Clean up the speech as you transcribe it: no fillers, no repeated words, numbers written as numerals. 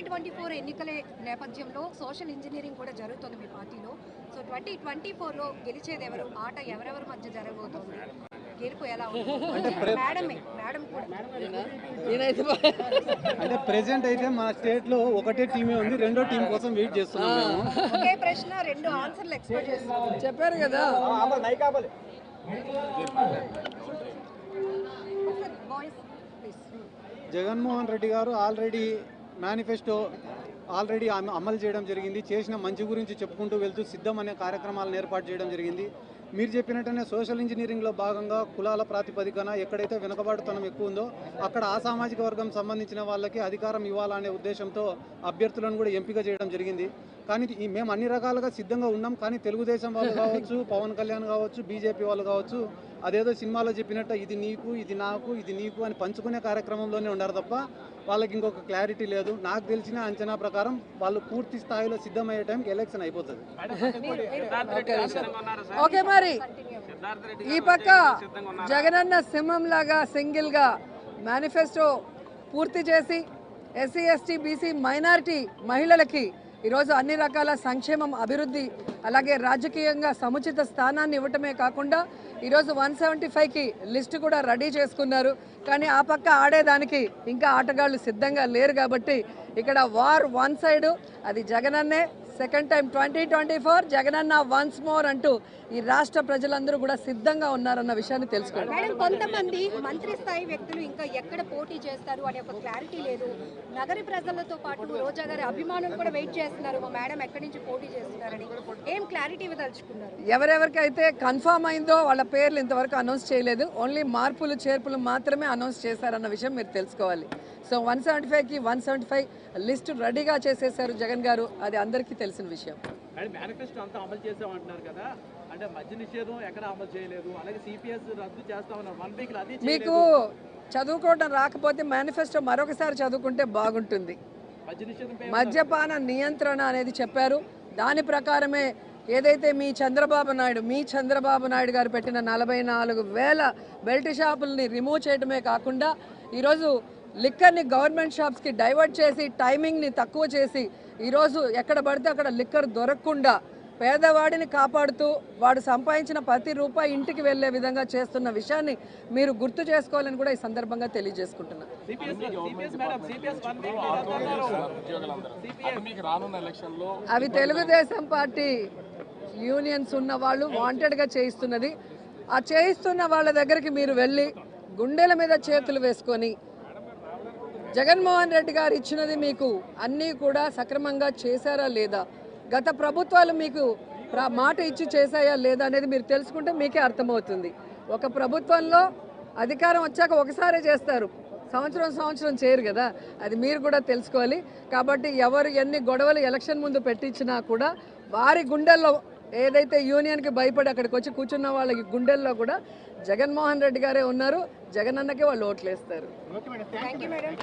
2024 ఎన్నికల నేపథ్యంలో social engineering కూడా జరుగుతుంది మీ పార్టీలో. సో 2024లో గెలిచేది ఎవరు, ఆట ఎవరెవరి మధ్య జరగబోతోంది, గెలుపు ఎలా ఉంది? అంటే ప్రెసెంట్ అయితే మన స్టేట్ లో ఒకటే టీమే ఉంది, రెండో టీం కోసం వెయిట్ చేస్తున్నాం. ఒకే ప్రశ్న రెండు ఆన్సర్లు ఎక్స్పెక్ట్ చేస్తున్నాం. చెప్పారు కదా. జగన్మోహన్ రెడ్డి గారు ఆల్రెడీ మేనిఫెస్టో అమలు చేయడం జరిగింది. చేసిన మంచి గురించి చెప్పుకుంటూ వెళ్తూ సిద్ధం అనే కార్యక్రమాలను ఏర్పాటు చేయడం జరిగింది. మీరు చెప్పినట్టునే సోషల్ ఇంజనీరింగ్లో భాగంగా కులాల ప్రాతిపదికన ఎక్కడైతే వెనుకబాటుతనం ఎక్కువ ఉందో అక్కడ ఆ సామాజిక వర్గం సంబంధించిన వాళ్ళకి అధికారం ఇవ్వాలనే ఉద్దేశంతో అభ్యర్థులను కూడా ఎంపిక చేయడం జరిగింది. కానీ మేము అన్ని రకాలుగా సిద్ధంగా ఉన్నాం. కానీ తెలుగుదేశం వాళ్ళు కావచ్చు, పవన్ కళ్యాణ్ కావచ్చు, బీజేపీ వాళ్ళు కావచ్చు, అదేదో సినిమాలో చెప్పినట్టు ఇది నీకు, ఇది నాకు, ఇది నీకు అని పంచుకునే కార్యక్రమంలోనే ఉన్నారు తప్ప వాళ్ళకి ఇంకొక క్లారిటీ లేదు. నాకు తెలిసిన అంచనా ప్రకారం వాళ్ళు పూర్తి స్థాయిలో సిద్ధమయ్యే టైంకి ఎలక్షన్ అయిపోతుంది. ఓకే, మరి ఈ పక్క జగనన్న సింహం లాగా సింగిల్ గా మేనిఫెస్టో పూర్తి చేసి ఎస్సీ ఎస్టీ బీసీ మైనారిటీ మహిళలకి ఈరోజు అన్ని రకాల సంక్షేమం, అభివృద్ధి, అలాగే రాజకీయంగా సముచిత స్థానాన్ని ఇవ్వటమే కాకుండా ఈరోజు 175కి లిస్టు కూడా రెడీ చేసుకున్నారు. కానీ ఆ పక్క ఆడేదానికి ఇంకా ఆటగాళ్ళు సిద్ధంగా లేరు. కాబట్టి ఇక్కడ వార్ వన్ సైడు, అది జగనన్నే. Second time 2024 Jagananna once more అంటూ ఈ రాష్ట్ర ప్రజలందరూ కూడా సిద్ధంగా ఉన్నారన్న విషయాన్ని తెలుసుకోండి. మేడం, కొంతమంది మంత్రి స్థాయి వ్యక్తులు ఇంకా ఎక్కడ పోటీ చేస్తారు అనే ఒక క్లారిటీ లేదు. నగరి ప్రజలతో పాటు రోజా గారి అభిమానులు కూడా వెయిట్ చేస్తున్నారు, మా మేడం ఎక్కడి నుంచి పోటీ చేస్తున్నారని. ఏం క్లారిటీ ఇవ్వదలుచుకున్నారు? ఎవరెవరికైతే కన్ఫామ్ అయిందో వాళ్ళ పేర్లు ఇంతవరకు అనౌన్స్ చేయలేదు. ఓన్లీ మార్పులు చేర్పులు మాత్రమే అనౌన్స్ చేశారన్న విషయం మీరు తెలుసుకోవాలి. సో 175కి 175 లిస్టు రెడీగా చేసేసారు జగన్ గారు, అది అందరికీ తెలిసిన విషయం. మేనిఫెస్టో అంతా అమలు చేసామంటున్నారు కదా, అంటే మద్య నిషేధం ఎక్కడ అమలు చేయలేదు, అలాగే సిపిఎస్ రద్దు చేస్తామన్నారు 1 వీక్. అది మీకు చదువుకోవడం రాకపోతే మేనిఫెస్టో మరొకసారి చదువుకుంటే బాగుంటుంది. మద్యపాన నియంత్రణ అనేది చెప్పారు. దాని ప్రకారమే ఏదైతే మీ చంద్రబాబు నాయుడు గారు పెట్టిన 44,000 బెల్ట్ షాపుల్ని రిమూవ్ చేయడమే కాకుండా ఈరోజు లిక్కర్ని గవర్నమెంట్ షాప్స్కి డైవర్ట్ చేసి టైమింగ్ని తక్కువ చేసి ఈరోజు ఎక్కడ పడితే అక్కడ లిక్కర్ దొరకకుండా పేదవాడిని కాపాడుతూ వాడు సంపాదించిన ప్రతి రూపాయి ఇంటికి వెళ్లే విధంగా చేస్తున్న విషయాన్ని మీరు గుర్తు చేసుకోవాలని కూడా ఈ సందర్భంగా తెలియజేసుకుంటున్నాను. అవి తెలుగుదేశం పార్టీ యూనియన్స్ ఉన్న వాళ్ళు వాంటెడ్గా చేయిస్తున్నది. ఆ చేయిస్తున్న వాళ్ళ దగ్గరికి మీరు వెళ్ళి గుండెల మీద చేతులు వేసుకొని జగన్మోహన్ రెడ్డి గారు ఇచ్చినది మీకు అన్నీ కూడా సక్రమంగా చేశారా లేదా, గత ప్రభుత్వాలు మీకు మాట ఇచ్చి చేశాయా లేదా అనేది మీరు తెలుసుకుంటే మీకే అర్థమవుతుంది. ఒక ప్రభుత్వంలో అధికారం వచ్చాక ఒకసారి చేస్తారు, సంవత్సరం చేయరు కదా, అది మీరు కూడా తెలుసుకోవాలి. కాబట్టి ఎవరు ఎన్ని గొడవలు ఎలక్షన్ ముందు పెట్టించినా కూడా వారి గుండెల్లో ఏదైతే యూనియన్కి భయపడి అక్కడికి వచ్చి కూర్చున్న వాళ్ళకి గుండెల్లో కూడా జగన్మోహన్ రెడ్డి గారే ఉన్నారు. జగనన్నకే వాళ్ళు ఓట్లేస్తారు. Thank you madam.